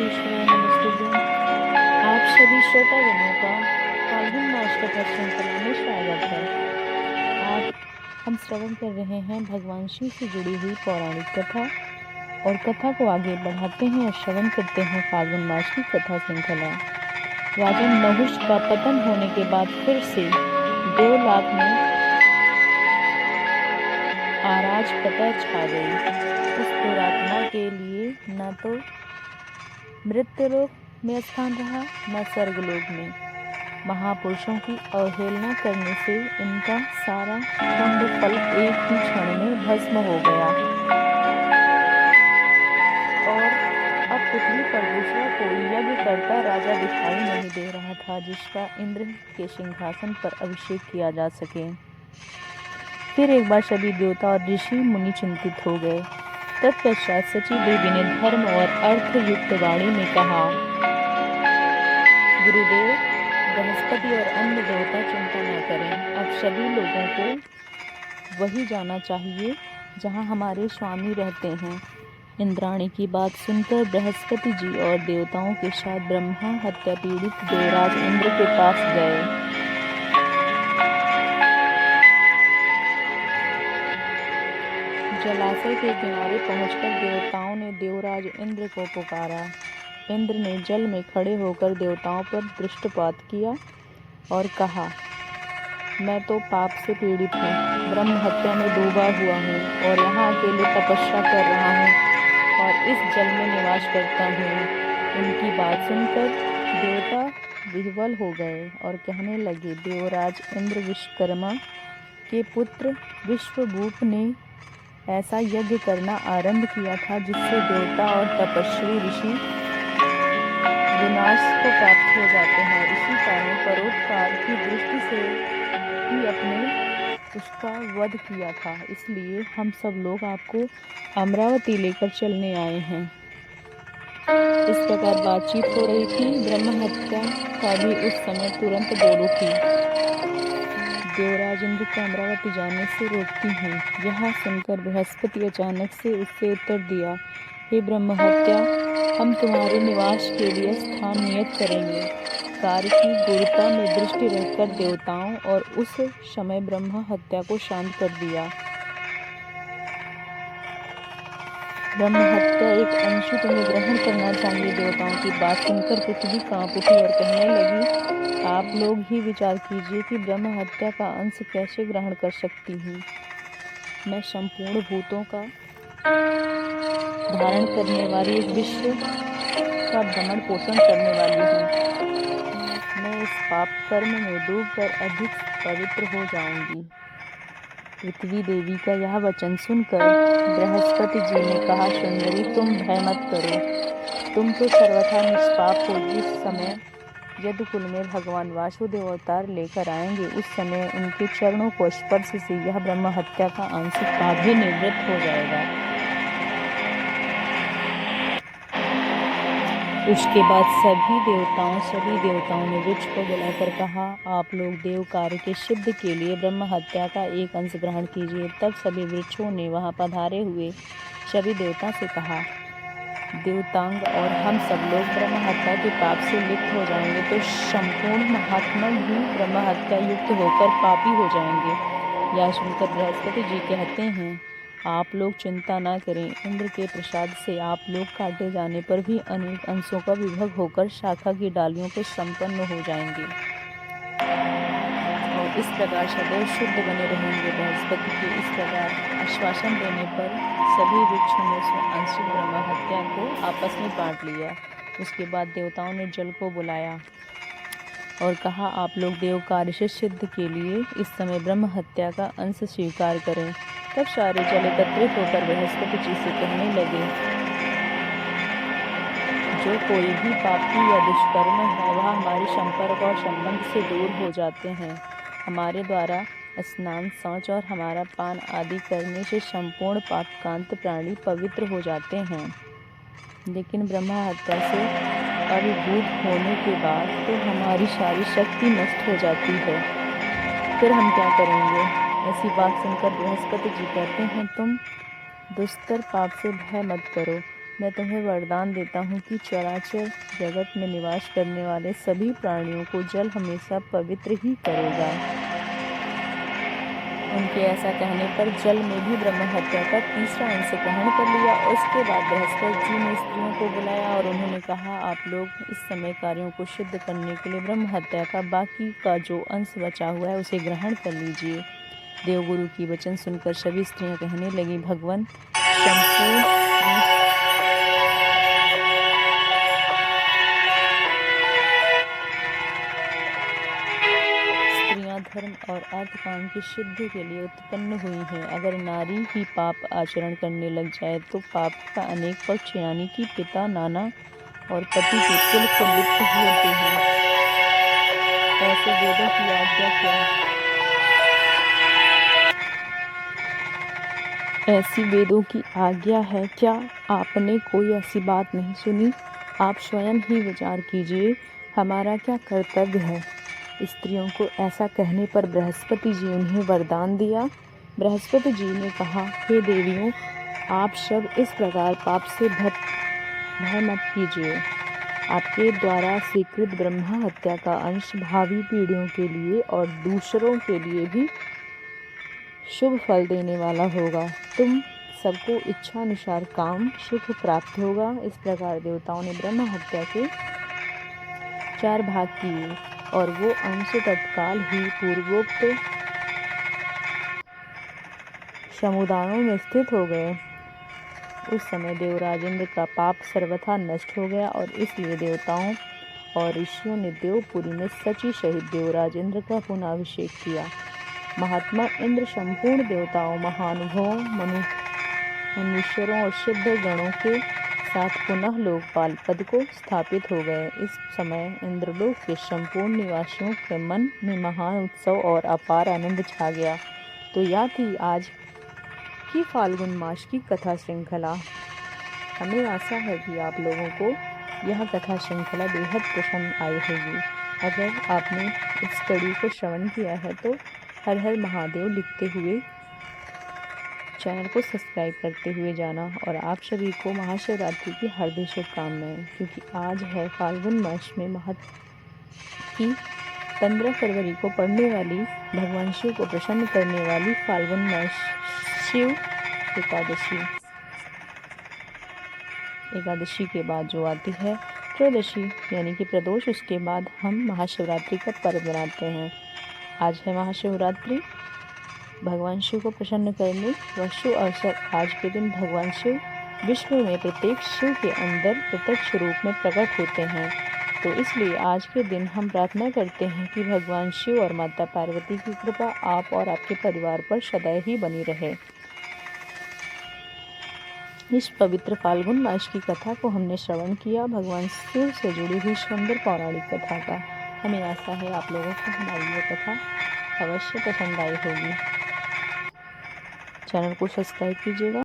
ईश्वर नमस्तुभ्यं। आप सभी श्रोतागणों का फाल्गुन मास कथा श्रृंखला में स्वागत है। आज हम श्रवण कर रहे हैं भगवान शिव से जुड़ी हुई पौराणिक कथा और कथा को आगे बढ़ाते हैं और श्रवण करते हैं फाल्गुन मास की कथा श्रृंखला। राजा नहुष का पतन होने के बाद फिर से देवलोक में अराजकता छा गई। उस दुरात्मा के लिए न तो मृत्युलोक में स्थान रहा न स्वर्गलोक में। महापुरुषों की अवहेलना करने से इनका सारा पुण्य फल एक ही क्षण में भस्म हो गया और अब पृथ्वी पर दूसरा कोई यज्ञ करता राजा दिखाई नहीं दे रहा था जिसका इंद्र के सिंहासन पर अभिषेक किया जा सके। फिर एक बार सभी देवता और ऋषि मुनि चिंतित हो गए। तत्पश्चात सची देवी ने धर्म और अर्थ युक्त वाणी में कहा, गुरुदेव, बृहस्पति और अन्य देवता चिंता न करें। अब सभी लोगों को वही जाना चाहिए जहां हमारे स्वामी रहते हैं। इंद्राणी की बात सुनकर बृहस्पति जी और देवताओं के साथ ब्रह्मा हत्या पीड़ित देवराज इंद्र के पास गए। जलाशय के किनारे पहुंचकर देवताओं ने देवराज इंद्र को पुकारा। इंद्र ने जल में खड़े होकर देवताओं पर दृष्टिपात किया और कहा, मैं तो पाप से पीड़ित हूँ, ब्रह्म हत्या में डूबा हुआ हूँ और यहाँ अकेले तपस्या कर रहा हूँ और इस जल में निवास करता हूँ। उनकी बात सुनकर देवता विह्वल हो गए और कहने लगे, देवराज इंद्र विश्वकर्मा के पुत्र विश्वभूप ने ऐसा यज्ञ करना आरंभ किया था जिससे देवता और तपस्वी ऋषि विनाश को प्राप्त हो जाते हैं। इसी कारण परोपकार की दृष्टि से ही अपने उसका वध किया था। इसलिए हम सब लोग आपको अमरावती लेकर चलने आए हैं। इस प्रकार बातचीत हो रही थी। ब्रह्म हत्या का भी उस समय तुरंत बोल उठी, देवराज इंद्र को अमरावती जाने से रोकती हूँ। यह सुनकर बृहस्पति अचानक से उससे उत्तर दिया, हे ब्रह्म हत्या, हम तुम्हारे निवास के लिए स्थान नियत करेंगे। कार्य की गुरुता में दृष्टि रखकर देवताओं और उस समय ब्रह्म हत्या को शांत कर दिया। ब्रह्म हत्या एक अंशी तुम्हें ग्रहण करना चाहिए। देवताओं की बात सुनकर पृथ्वी कांप उठी और कहने लगी, आप लोग ही विचार कीजिए कि ब्रह्म हत्या का अंश कैसे ग्रहण कर सकती हूँ। मैं संपूर्ण भूतों का धारण करने वाली एक विश्व का भ्रमण पोषण करने वाली हूँ। मैं इस पाप कर्म में डूबकर अधिक पवित्र हो जाऊंगी। पृथ्वी देवी का यह वचन सुनकर बृहस्पति जी ने कहा, सुंदरी, तुम भय मत करो, तुम तो सर्वथा निष्पाप हो। जिस समय यदुकुल में भगवान वासुदेव अवतार लेकर आएंगे उस समय उनके चरणों को स्पर्श से यह ब्रह्म हत्या का आंशिक पाप भी निवृत्त हो जाएगा। उसके बाद सभी देवताओं ने वृक्ष को बुलाकर कहा, आप लोग देव कार्य के सिद्ध के लिए ब्रह्म हत्या का एक अंश ग्रहण कीजिए। तब सभी वृक्षों ने वहां पधारे हुए सभी देवता से कहा, देवतांग और हम सब लोग ब्रह्म हत्या के पाप से लिप्त हो जाएंगे तो संपूर्ण महात्मा भी ब्रह्म हत्या युक्त होकर पापी हो जाएंगे। यह सुनकर बृहस्पति जी कहते हैं, आप लोग चिंता ना करें, इंद्र के प्रसाद से आप लोग काटे जाने पर भी अनेक अंशों का विभग होकर शाखा की डालियों पर संपन्न हो जाएंगे और इस प्रकार सदैव शुद्ध बने रहेंगे। बृहस्पति के इस प्रकार आश्वासन देने पर सभी वृक्षों ने आंशिक ब्रह्म हत्या को आपस में बांट लिया। उसके बाद देवताओं ने जल को बुलाया और कहा, आप लोग देव कार्य से सिद्ध के लिए इस समय ब्रह्म हत्या का अंश स्वीकार करें। तब सारे जल एकत्रित होकर बृहस्पति जी से कहने लगे, जो कोई भी पापी या दुष्कर्म है वह हमारे संपर्क और संबंध से दूर हो जाते हैं। हमारे द्वारा स्नान, शौच और हमारा पान आदि करने से संपूर्ण पापकांत प्राणी पवित्र हो जाते हैं, लेकिन ब्रह्म हत्या से अभिभूत होने के बाद तो हमारी सारी शक्ति नष्ट हो जाती है। फिर हम क्या करेंगे? ऐसी बात सुनकर बृहस्पति जी कहते हैं, तुम दुष्कर पाप से भय मत करो, मैं तुम्हें वरदान देता हूँ कि चराचर जगत में निवास करने वाले सभी प्राणियों को जल हमेशा पवित्र ही करेगा। उनके ऐसा कहने पर जल में भी ब्रह्म हत्या का तीसरा अंश ग्रहण कर लिया। उसके बाद बृहस्पति जी ने स्त्रियों को बुलाया और उन्होंने कहा, आप लोग इस समय कार्यों को सिद्ध करने के लिए ब्रह्म हत्या का बाकी का जो अंश बचा हुआ है उसे ग्रहण कर लीजिए। देवगुरु की वचन सुनकर सभी स्त्रियां कहने लगी, भगवान संपूर्ण धर्म और अर्थ काम की सिद्धि के लिए उत्पन्न हुई हैं। अगर नारी ही पाप आचरण करने लग जाए तो पाप का अनेक पक्ष यानी कि पिता, नाना और पति के कुल को लिप्त होते हैं। ऐसे वेदों की आज्ञा क्या है? ऐसी वेदों की आज्ञा है, क्या आपने कोई ऐसी बात नहीं सुनी? आप स्वयं ही विचार कीजिए, हमारा क्या कर्तव्य है? स्त्रियों को ऐसा कहने पर बृहस्पति जी उन्हें वरदान दिया। बृहस्पति जी ने कहा, हे देवियों, आप सब इस प्रकार पाप से भय मत कीजिए। आपके द्वारा स्वीकृत ब्रह्म हत्या का अंश भावी पीढ़ियों के लिए और दूसरों के लिए भी शुभ फल देने वाला होगा। तुम सबको इच्छा अनुसार काम सुख प्राप्त होगा। इस प्रकार देवताओं ने ब्रह्म हत्या के 4 भाग किए और वो अंश तत्काल ही पूर्वोक्त समुदायों में स्थित हो गए। उस समय देवराज इंद्र का पाप सर्वथा नष्ट हो गया और इसलिए देवताओं और ऋषियों ने देवपुरी में सची सहित देवराज इंद्र का पुनःअभिषेक किया। महात्मा इंद्र संपूर्ण देवताओं, महानुभवों, मुनीश्वरों और सिद्ध गणों के साथ पुनः लोकपाल पद को स्थापित हो गए। इस समय इंद्रलोक के संपूर्ण निवासियों के मन में महान उत्सव और अपार आनंद छा गया। तो यह थी आज की फाल्गुन मास की कथा श्रृंखला। हमें आशा है कि आप लोगों को यह कथा श्रृंखला बेहद पसंद आई होगी। अगर आपने इस कड़ी को श्रवण किया है तो हर हर महादेव लिखते हुए चैनल को सब्सक्राइब करते हुए जाना। और आप सभी को महाशिवरात्रि की हार्दिक शुभकामनाएं, क्योंकि आज है फाल्गुन मास में की 15 फरवरी को पड़ने वाली भगवान शिव को प्रसन्न करने वाली फाल्गुन मास शिव एकादशी के बाद जो आती है त्रयोदशी यानी कि प्रदोष, उसके बाद हम महाशिवरात्रि का पर्व मनाते हैं। आज है महाशिवरात्रि। भगवान शिव को प्रसन्न करने व शुभ अवसर आज के दिन भगवान शिव विश्व में प्रत्येक शिव के अंदर प्रत्यक्ष रूप में प्रकट होते हैं। तो इसलिए आज के दिन हम प्रार्थना करते हैं कि भगवान शिव और माता पार्वती की कृपा आप और आपके परिवार पर सदैव ही बनी रहे। इस पवित्र फाल्गुन मास की कथा को हमने श्रवण किया, भगवान शिव से जुड़ी हुई सुंदर पौराणिक कथा का। हमें आशा है आप लोगों को हमारी ये कथा अवश्य पसंद आई होगी। चैनल को सब्सक्राइब कीजिएगा।